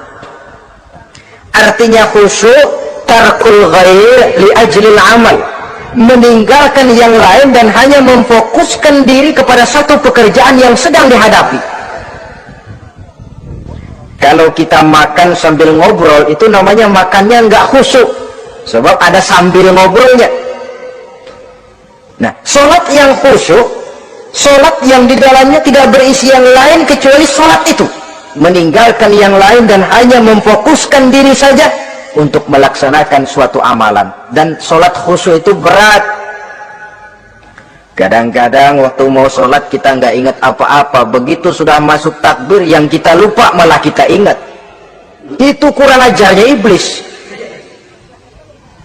Artinya khusyuk tarkul ghair li ajlil amal, meninggalkan yang lain dan hanya memfokuskan diri kepada satu pekerjaan yang sedang dihadapi. Kalau kita makan sambil ngobrol, itu namanya makannya nggak khusyuk, sebab ada sambil ngobrolnya. Nah, sholat yang khusyuk, sholat yang di dalamnya tidak berisi yang lain kecuali sholat itu, meninggalkan yang lain dan hanya memfokuskan diri saja untuk melaksanakan suatu amalan. Dan sholat khusyuk itu berat. Kadang-kadang waktu mau sholat kita nggak ingat apa-apa, begitu sudah masuk takbir yang kita lupa malah kita ingat. Itu kurang ajarnya iblis.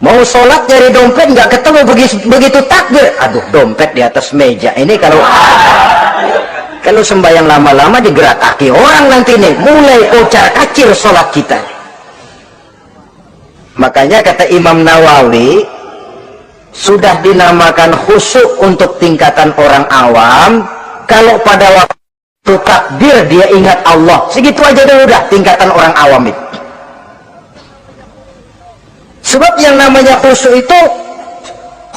Mau sholat nyari dompet nggak ketemu, begitu takbir, aduh dompet di atas meja. Ini kalau sembahyang lama-lama digerakaki orang nanti nih, mulai kocar kacir sholat kita. Makanya kata Imam Nawawi, sudah dinamakan khusyuk untuk tingkatan orang awam kalau pada waktu takbir dia ingat Allah. Segitu aja udah tingkatan orang awam itu. Sebab yang namanya khusyuk itu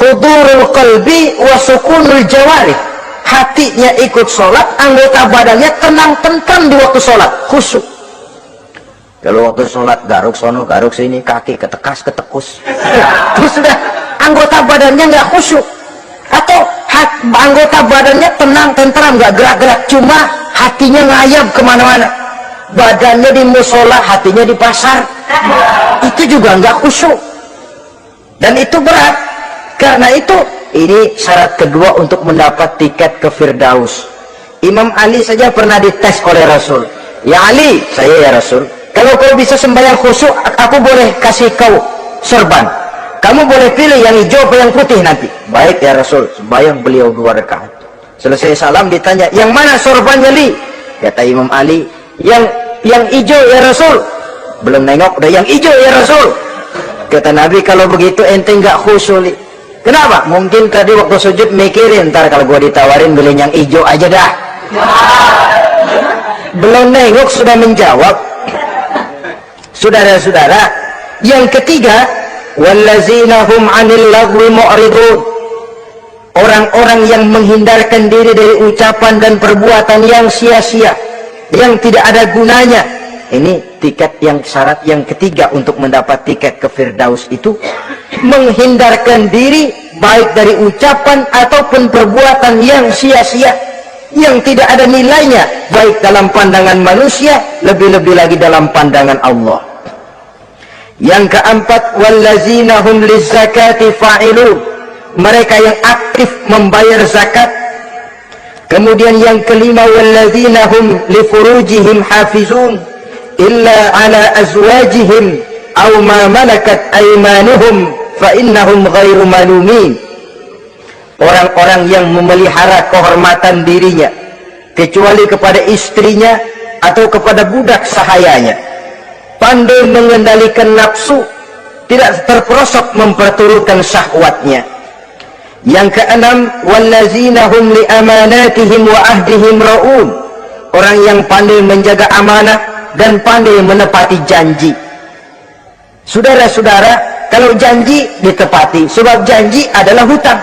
hudurul qalbi wa sukunul jawarih, hatinya ikut sholat, anggota badannya tenang tentram di waktu sholat, khusyuk. Kalau waktu sholat garuk sono garuk sini, kaki ketekas ketekus, terus sudah anggota badannya nggak khusyuk. Atau anggota badannya tenang tentram, nggak gerak-gerak, cuma hatinya ngayap kemana-mana. Badannya di musola, hatinya di pasar, itu juga nggak khusyuk. Dan itu berat. Karena itu ini syarat kedua untuk mendapat tiket ke Firdaus. Imam Ali saja pernah dites oleh Rasul. Ya Ali, saya ya Rasul, kalau kau bisa sembahyang khusyuk, aku boleh kasih kau sorban. Kamu boleh pilih yang hijau atau yang putih nanti. Baik ya Rasul. Sembahyang beliau 2 rakaat. Selesai salam ditanya, yang mana sorbannya Li? Kata Imam Ali, yang hijau ya Rasul. belum nengok udah yang hijau ya Rasul. Kata Nabi, kalau begitu ente nggak khusyuk. Kenapa? Mungkin tadi waktu sujud mikirin, ntar kalau gua ditawarin beli yang hijau aja dah. Belum nengok sudah menjawab. Saudara-saudara, yang ketiga, wallazina hum 'anil lagwi mu'ridun. Orang-orang yang menghindarkan diri dari ucapan dan perbuatan yang sia-sia, yang tidak ada gunanya. Ini tiket yang syarat yang ketiga untuk mendapat tiket ke Firdaus itu, menghindarkan diri baik dari ucapan ataupun perbuatan yang sia-sia, yang tidak ada nilainya, baik dalam pandangan manusia, lebih-lebih lagi dalam pandangan Allah. Yang keempat, wallazina hum lizzakati fa'ilun. Mereka yang aktif membayar zakat. Kemudian yang kelima, wallazina hum li furujihim hafizun illa ala azwajihim aw ma malakat aymanuhum fa innahum ghairu malumin. Orang-orang yang memelihara kehormatan dirinya kecuali kepada istrinya atau kepada budak sahayanya, pandai mengendalikan nafsu, tidak terperosok memperturutkan syahwatnya. Yang keenam, wallazina hum li amanatihim wa ahdihim ra'un. Orang yang pandai menjaga amanah dan pandai menepati janji. Saudara-saudara, kalau janji ditepati, sebab janji adalah hutang.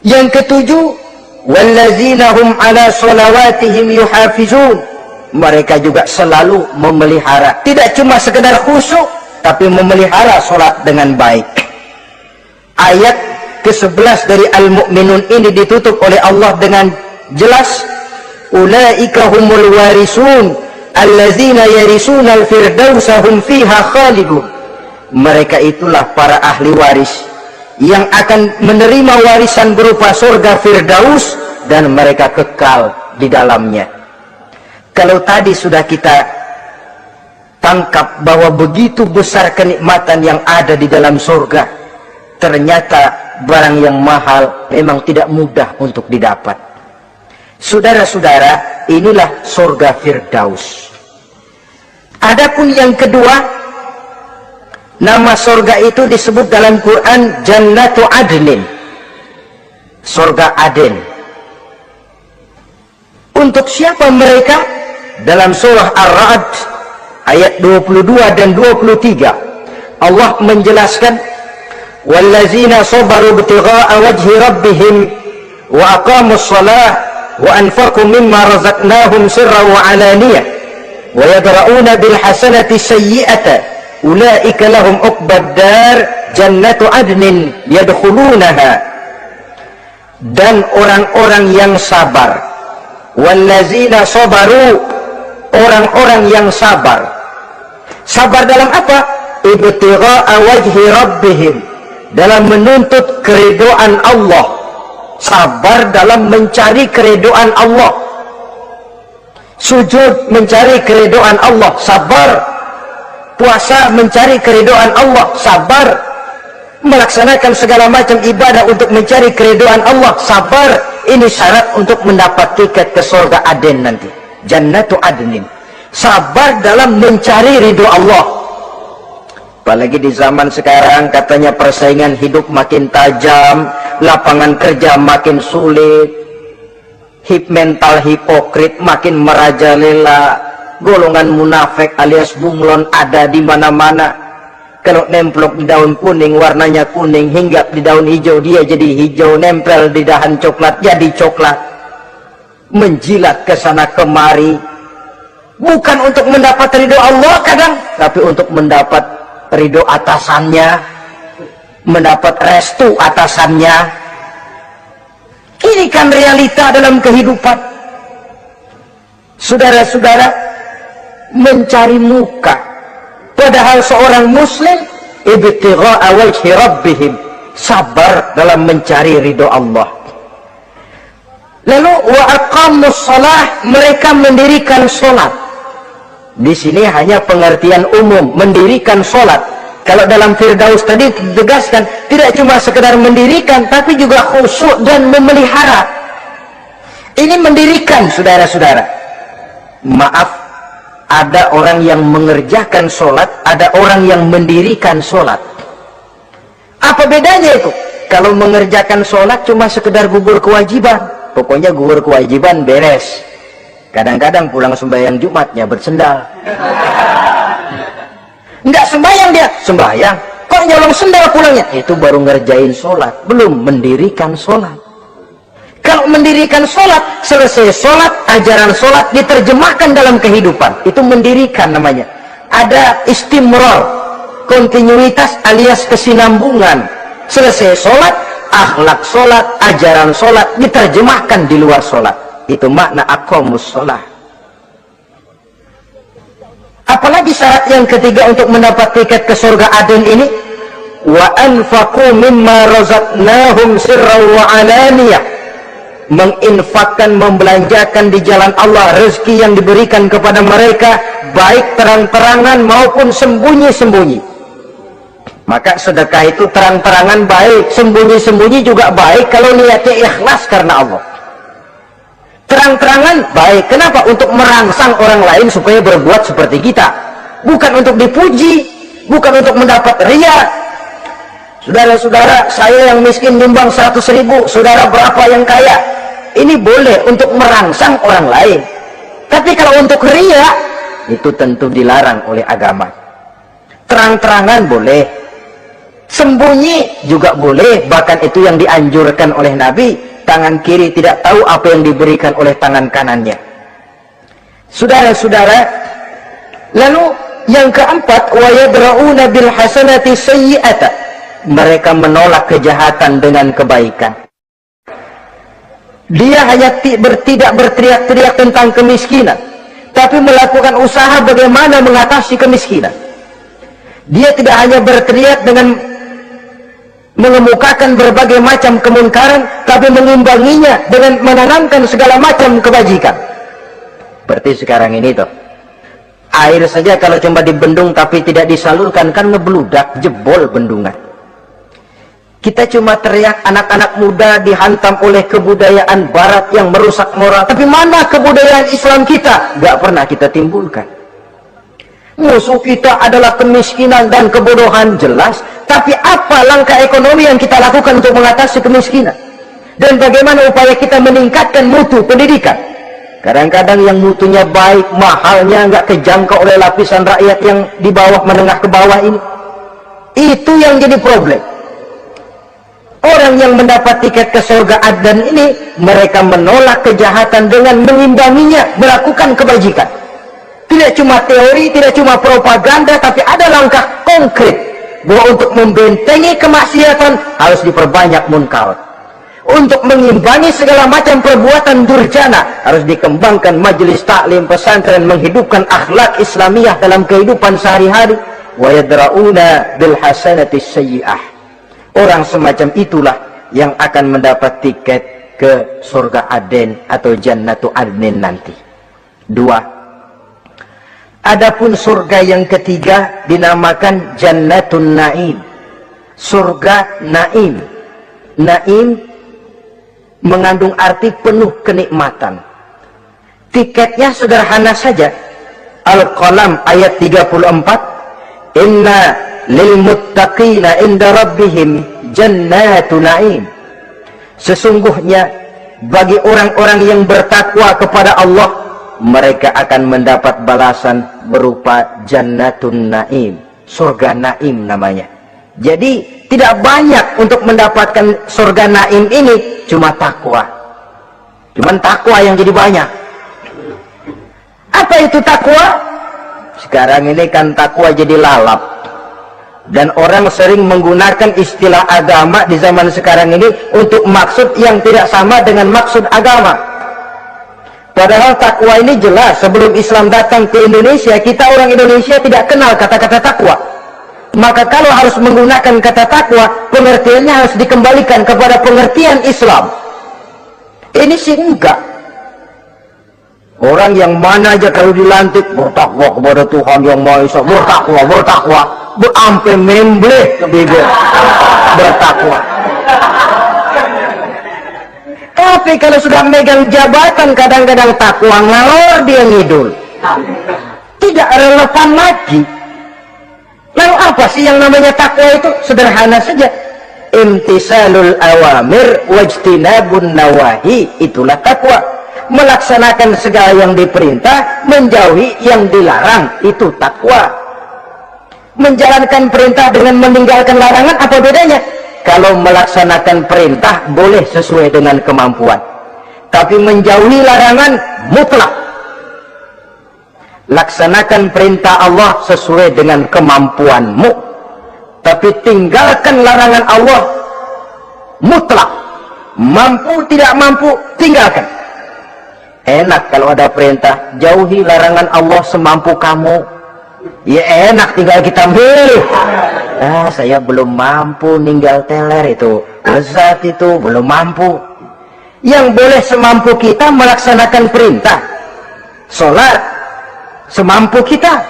Yang ketujuh, wallazina hum ala sholawatihim yuhafizun. Mereka juga selalu memelihara, tidak cuma sekedar khusyuk, tapi memelihara sholat dengan baik. Ayat ke-11 dari Al-Mu'minun ini ditutup oleh Allah dengan jelas, ulaika humul warisun allazina yarisuna al-firdausa hum fiha khalidun. Mereka itulah para ahli waris yang akan menerima warisan berupa surga Firdaus dan mereka kekal di dalamnya. Kalau tadi sudah kita tangkap bahwa begitu besar kenikmatan yang ada di dalam surga, ternyata barang yang mahal memang tidak mudah untuk didapat. Saudara-saudara, inilah surga Firdaus. Adapun yang kedua, nama surga itu disebut dalam Quran Jannatu Adnin, surga Aden. Untuk siapa mereka? Dalam surah Ar-Ra'd ayat 22 dan 23 Allah menjelaskan, wallazina sabaru ibtigha'a wajhi rabbihim wa aqamus shalah wa anfaqu mimma razaqnahum sirran wa alaniyah wa yadra'una bil hasanati sayyi'ata ulaika lahum uqbad dar jannatu adnin yadkhulunaha. Dan orang-orang yang sabar, wallazina sabaru, orang-orang yang sabar. Sabar dalam apa? Ibtigha'a wajhi rabbihim, dalam menuntut keridhaan Allah. Sabar dalam mencari keridhaan Allah. Sujud mencari keridhaan Allah, sabar. Puasa mencari keridhaan Allah, sabar. Melaksanakan segala macam ibadah untuk mencari keridhaan Allah, sabar. Ini syarat untuk mendapat tiket ke surga Aden nanti, Jannatu Adnin. Sabar dalam mencari ridho Allah. Apalagi di zaman sekarang katanya persaingan hidup makin tajam, lapangan kerja makin sulit, mental hipokrit makin merajalela, golongan munafik alias bunglon ada di mana-mana. Kalau nemplok di daun kuning warnanya kuning, hinggap di daun hijau dia jadi hijau, nempel di dahan coklat jadi coklat, menjilat ke sana kemari, bukan untuk mendapat ridho Allah kadang, tapi untuk mendapat ridho atasannya, mendapat restu atasannya. Ini kan realita dalam kehidupan. Saudara-saudara, mencari muka, padahal seorang muslim ibtigha'a wajhi rabbihim, sabar dalam mencari ridho Allah. Lalu wa aqamus shalah, mereka mendirikan sholat. Di sini hanya pengertian umum, mendirikan sholat. Kalau dalam Firdaus tadi ditegaskan, tidak cuma sekedar mendirikan, tapi juga khusyuk dan memelihara. Ini mendirikan, saudara-saudara. Maaf, ada orang yang mengerjakan sholat, ada orang yang mendirikan sholat. Apa bedanya itu? Kalau mengerjakan sholat cuma sekedar gugur kewajiban, pokoknya gugur kewajiban beres. Kadang-kadang pulang sembahyang Jumatnya bersendal. Enggak sembahyang dia, sembahyang kok nyolong sendal pulangnya, itu baru ngerjain sholat, belum mendirikan sholat. Kalau mendirikan sholat, selesai sholat, ajaran sholat diterjemahkan dalam kehidupan, itu mendirikan namanya. Ada istimror, kontinuitas alias kesinambungan. Selesai sholat, akhlak sholat, ajaran sholat diterjemahkan di luar sholat, itu makna aqamus sholat. Apalagi syarat yang ketiga untuk mendapat tiket ke surga Aden ini, wa anfaqu mimma razaqnahum sirran wa alaniyah, menginfakkan, membelanjakan di jalan Allah rezeki yang diberikan kepada mereka, baik terang-terangan maupun sembunyi-sembunyi. Maka sedekah itu terang-terangan baik, sembunyi-sembunyi juga baik kalau niatnya ikhlas karena Allah. Terang-terangan baik, kenapa? Untuk merangsang orang lain supaya berbuat seperti kita, bukan untuk dipuji, bukan untuk mendapat riya. Saudara-saudara, saya yang miskin nyumbang 100.000, saudara berapa yang kaya? Ini boleh untuk merangsang orang lain. Tapi kalau untuk riya, itu tentu dilarang oleh agama. Terang-terangan boleh, sembunyi juga boleh, bahkan itu yang dianjurkan oleh Nabi. Tangan kiri tidak tahu apa yang diberikan oleh tangan kanannya. Saudara-saudara, lalu yang keempat, wa yadra'una bil hasanati sayyi'ata, mereka menolak kejahatan dengan kebaikan. Dia hanya tidak berteriak-teriak tentang kemiskinan, tapi melakukan usaha bagaimana mengatasi kemiskinan. Dia tidak hanya berteriak dengan mengemukakan berbagai macam kemunkaran, tapi mengimbanginya dengan menanamkan segala macam kebajikan. Seperti sekarang ini toh, air saja kalau cuma dibendung tapi tidak disalurkan kan ngebludak, jebol bendungan. Kita cuma teriak anak-anak muda dihantam oleh kebudayaan barat yang merusak moral, tapi mana kebudayaan Islam kita? Gak pernah kita timbulkan. Musuh kita adalah kemiskinan dan kebodohan, jelas. Tapi apa langkah ekonomi yang kita lakukan untuk mengatasi kemiskinan? Dan bagaimana upaya kita meningkatkan mutu pendidikan? Kadang-kadang yang mutunya baik, mahalnya nggak kejangkau oleh lapisan rakyat yang di bawah, menengah ke bawah ini. Itu yang jadi problem. Orang yang mendapat tiket ke surga Aden ini, mereka menolak kejahatan dengan mengimbanginya, melakukan kebajikan. Tidak cuma teori, tidak cuma propaganda, tapi ada langkah konkret bahwa untuk membentengi kemaksiatan harus diperbanyak munkar. Untuk mengimbangi segala macam perbuatan durjana harus dikembangkan majelis taklim pesantren, menghidupkan akhlak Islamiyah dalam kehidupan sehari-hari. Wa yadra'una bil hasanati sayyi'ah. Orang semacam itulah yang akan mendapat tiket ke surga Aden atau Jannatu Adnin nanti. Dua. Adapun surga yang ketiga dinamakan Jannatun Naim. Surga Naim. Naim mengandung arti penuh kenikmatan. Tiketnya sederhana saja. Al-Qalam ayat 34. Inna lil muttaqina inda rabbihim jannatu na'im. Sesungguhnya bagi orang-orang yang bertakwa kepada Allah, mereka akan mendapat balasan berupa jannatun na'im, surga Naim namanya. Jadi tidak banyak untuk mendapatkan surga Naim ini, cuma takwa. Cuman takwa yang jadi banyak. Apa itu takwa? Sekarang ini kan takwa jadi lalap. Dan orang sering menggunakan istilah agama di zaman sekarang ini untuk maksud yang tidak sama dengan maksud agama. Padahal takwa ini jelas, sebelum Islam datang ke Indonesia, kita orang Indonesia tidak kenal kata-kata takwa. Maka kalau harus menggunakan kata takwa, pengertiannya harus dikembalikan kepada pengertian Islam. Ini sih enggak. Orang yang mana aja kalau dilantik bertakwa kepada Tuhan yang Maha Esa, bertakwa, sampai membleh ke bibir, bertakwa. Tapi kalau sudah megang jabatan, kadang-kadang takwa ngalor dia ngidul. tidak relevan lagi. Lalu apa sih yang namanya takwa itu? Sederhana saja, imtisalul awamir wajtinabun nawahi, itulah takwa. Melaksanakan segala yang diperintah, menjauhi yang dilarang, itu takwa. Menjalankan perintah dengan meninggalkan larangan, apa bedanya? Kalau melaksanakan perintah boleh sesuai dengan kemampuan, tapi menjauhi larangan mutlak. Laksanakan perintah Allah sesuai dengan kemampuanmu, tapi tinggalkan larangan Allah mutlak. Mampu tidak mampu, tinggalkan. Enak kalau ada perintah, jauhi larangan Allah semampu kamu. Ya enak, tinggal kita milih. Saya belum mampu ninggal teler itu, lezat itu, belum mampu. Yang boleh semampu kita melaksanakan perintah. Sholat semampu kita,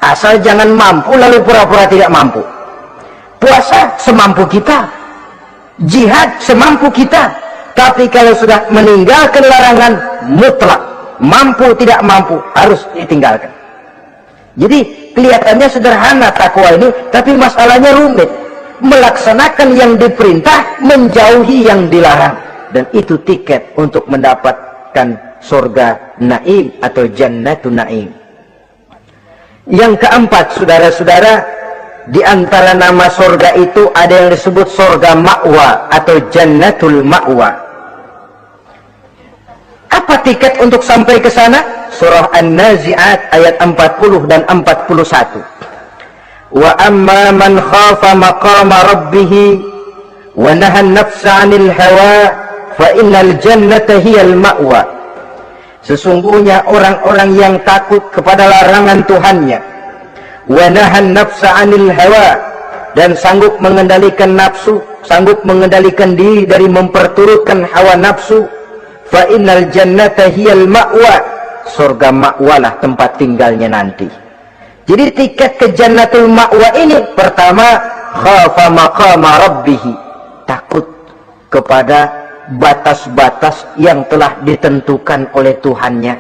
asal jangan mampu lalu pura-pura tidak mampu. Puasa semampu kita, jihad semampu kita. Tapi kalau sudah meninggalkan larangan mutlak, mampu tidak mampu, harus ditinggalkan. Jadi kelihatannya sederhana takwa ini, tapi masalahnya rumit. Melaksanakan yang diperintah, menjauhi yang dilarang, dan itu tiket untuk mendapatkan surga naim atau jannatun naim. Yang keempat, saudara-saudara, di antara nama surga itu ada yang disebut surga ma'wa atau jannatul ma'wa. Apa tiket untuk sampai ke sana? Surah An-Nazi'at ayat 40 dan 41. Wa amma man khafa maqama rabbih wa nahan nafsa 'anil hawa fa innal jannata hiyal ma'wa. Sesungguhnya orang-orang yang takut kepada larangan Tuhannya, wa nahan nafsa 'anil hawa, dan sanggup mengendalikan nafsu, sanggup mengendalikan diri dari memperturutkan hawa nafsu, fa innal jannata hiyal ma'wa, surga ma'walah tempat tinggalnya nanti. Jadi tiket ke jannatul ma'wa ini, pertama, khafa maqama rabbih, takut kepada batas-batas yang telah ditentukan oleh Tuhannya.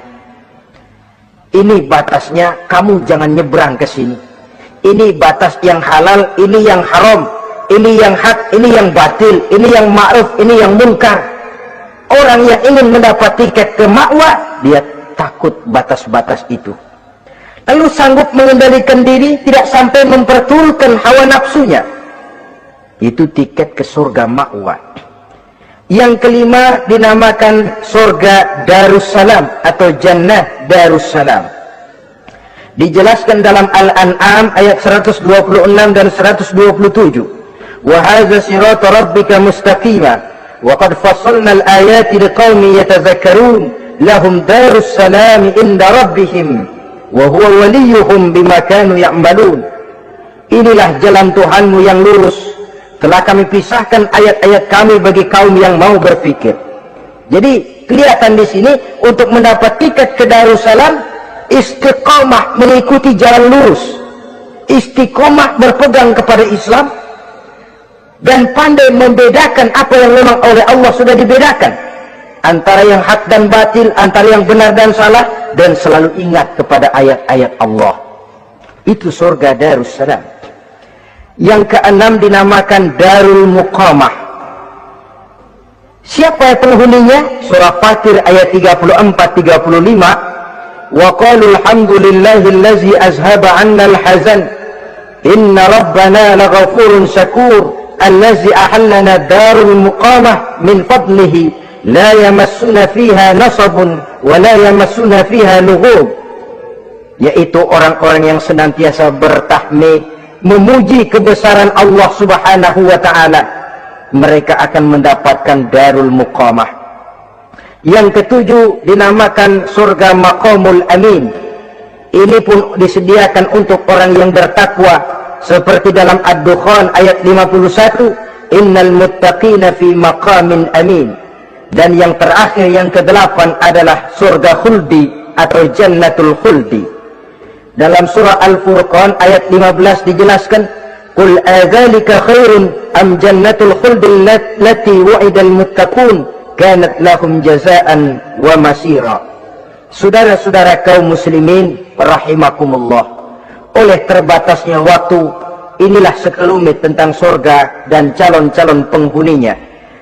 Ini batasnya, kamu jangan nyebrang ke sini. Ini batas yang halal, ini yang haram, ini yang hak, ini yang batil, ini yang ma'ruf, ini yang munkar. Orang yang ingin mendapat tiket ke ma'wa, dia takut batas-batas itu. Lalu sanggup mengendalikan diri, tidak sampai memperturutkan hawa nafsunya. Itu tiket ke surga ma'wa. Yang kelima dinamakan surga Darussalam atau Jannah Darussalam. Dijelaskan dalam Al-An'am ayat 126 dan 127. Wa hadza siratu rabbika mustaqima wa qad fassalna al-ayati liqaumin yatadhakkarun lahum darussalam inda rabbihim wa huwa waliyuhum bima kanu ya'malun. Inilah jalan Tuhanmu yang lurus, telah kami pisahkan ayat-ayat kami bagi kaum yang mau berpikir. Jadi kelihatan di sini untuk mendapat tiket ke Darussalam, istiqomah mengikuti jalan lurus, istiqomah berpegang kepada Islam, dan pandai membedakan apa yang memang oleh Allah sudah dibedakan, antara yang hak dan batil, antara yang benar dan salah, dan selalu ingat kepada ayat-ayat Allah. Itu surga Darussalam. Yang keenam dinamakan Darul Muqamah. Siapa penghuninya? Surah Fatir ayat 34-35. Wa qalu alhamdulillahillazi azhaba 'anna al-hazan inna rabbana laghafurun syakur allazi ahallana darul muqamah min fadlihi la yamassuna fiha nasabun wa la yamassuna fiha lughub. Yaitu orang-orang yang senantiasa bertahmid, memuji kebesaran Allah subhanahu wa ta'ala. Mereka akan mendapatkan darul muqamah. Yang ketujuh dinamakan surga maqamul amin. Ini pun disediakan untuk orang yang bertakwa, seperti dalam Ad-Dukhan ayat 51, innal muttaqina fi maqamin amin. Dan yang terakhir, yang kedelapan adalah surga khuldi atau jannatul khuldi. Dalam surah Al-Furqan ayat 15 dijelaskan, qul adzalika khairun am jannatul khuldi allati wa'idal muttaqun kanat lahum jazaan wa masira. Saudara-saudara kaum muslimin rahimakumullah, oleh terbatasnya waktu, inilah sekelumit tentang surga dan calon-calon penghuninya.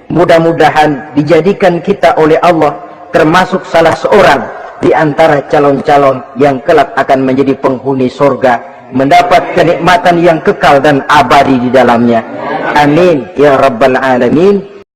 Mudah-mudahan dijadikan kita oleh Allah termasuk salah seorang di antara calon-calon yang kelak akan menjadi penghuni surga, mendapat kenikmatan yang kekal dan abadi di dalamnya. Amin ya rabbal alamin.